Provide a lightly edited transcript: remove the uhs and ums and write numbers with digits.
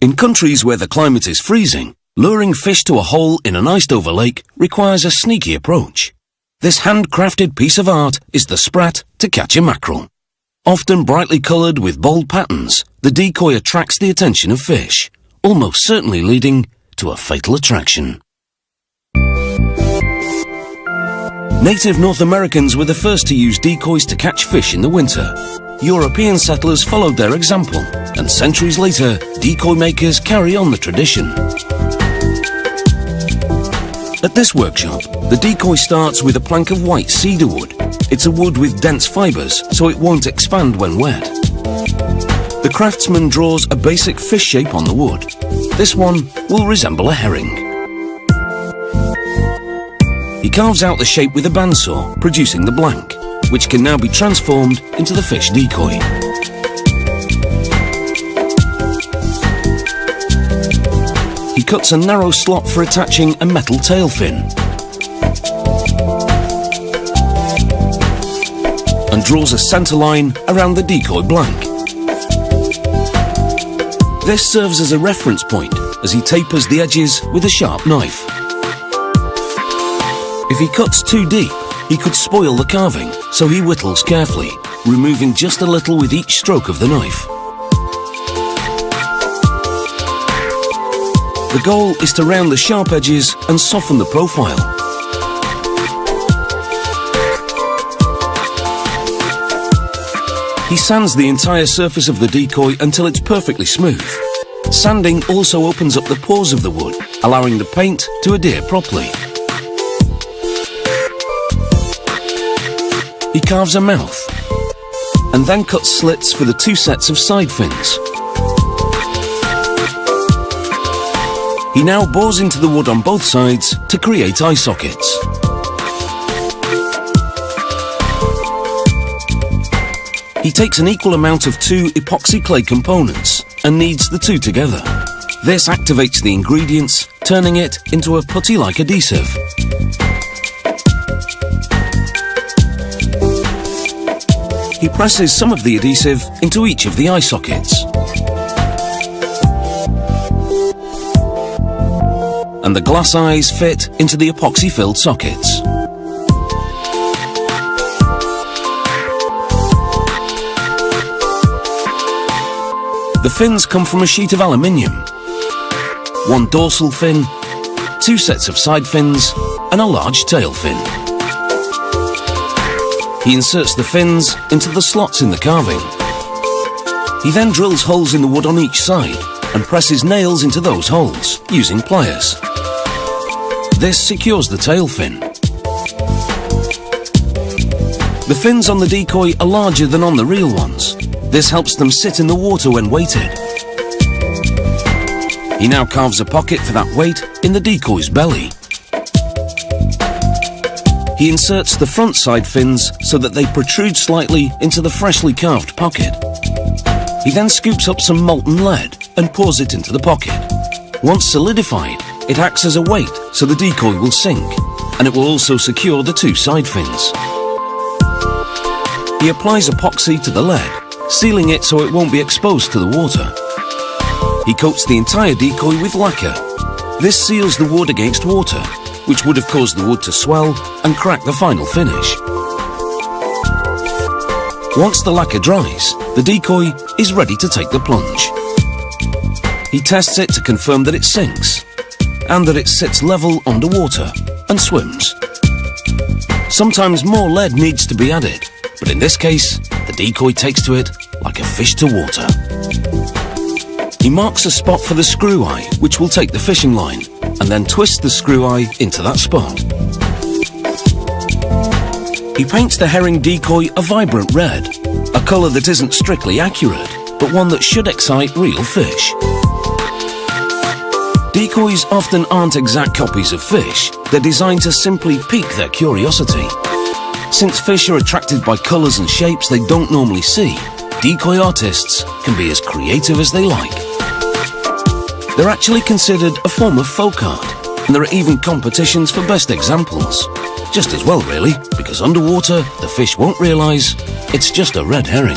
In countries where the climate is freezing, luring fish to a hole in an iced-over lake requires a sneaky approach. This handcrafted piece of art is the sprat to catch a mackerel. Often brightly coloured with bold patterns, the decoy attracts the attention of fish, almost certainly leading to a fatal attraction. Native North Americans were the first to use decoys to catch fish in the winter. European settlers followed their example, and centuries later, decoy makers carry on the tradition. At this workshop, the decoy starts with a plank of white cedar wood. It's a wood with dense fibres, so it won't expand when wet. The craftsman draws a basic fish shape on the wood. This one will resemble a herring. He carves out the shape with a bandsaw, producing the blank, which can now be transformed into the fish decoy. He cuts a narrow slot for attaching a metal tail fin and draws a centre line around the decoy blank. This serves as a reference point as he tapers the edges with a sharp knife. If he cuts too deep, he could spoil the carving, so he whittles carefully, removing just a little with each stroke of the knife. The goal is to round the sharp edges and soften the profile. He sands the entire surface of the decoy until it's perfectly smooth. Sanding also opens up the pores of the wood, allowing the paint to adhere properly. He carves a mouth, and then cuts slits for the two sets of side fins. He now bores into the wood on both sides to create eye sockets. He takes an equal amount of two epoxy clay components and kneads the two together. This activates the ingredients, turning it into a putty-like adhesive. He presses some of the adhesive into each of the eye sockets. And the glass eyes fit into the epoxy-filled sockets. The fins come from a sheet of aluminium, one dorsal fin, two sets of side fins, and a large tail fin. He inserts the fins into the slots in the carving. He then drills holes in the wood on each side and presses nails into those holes using pliers. This secures the tail fin. The fins on the decoy are larger than on the real ones. This helps them sit in the water when weighted. He now carves a pocket for that weight in the decoy's belly. He inserts the front side fins so that they protrude slightly into the freshly carved pocket. He then scoops up some molten lead and pours it into the pocket. Once solidified, it acts as a weight so the decoy will sink, and it will also secure the two side fins. He applies epoxy to the lead, sealing it so it won't be exposed to the water. He coats the entire decoy with lacquer. This seals the wood against water, which would have caused the wood to swell and crack the final finish. Once the lacquer dries, the decoy is ready to take the plunge. He tests it to confirm that it sinks, and that it sits level underwater and swims. Sometimes more lead needs to be added, but in this case, the decoy takes to it like a fish to water. He marks a spot for the screw eye, which will take the fishing line, and then twists the screw eye into that spot. He paints the herring decoy a vibrant red, a colour that isn't strictly accurate, but one that should excite real fish. Decoys often aren't exact copies of fish, they're designed to simply pique their curiosity. Since fish are attracted by colours and shapes they don't normally see, decoy artists can be as creative as they like. They're actually considered a form of folk art, and there are even competitions for best examples. Just as well really, because underwater the fish won't realise it's just a red herring.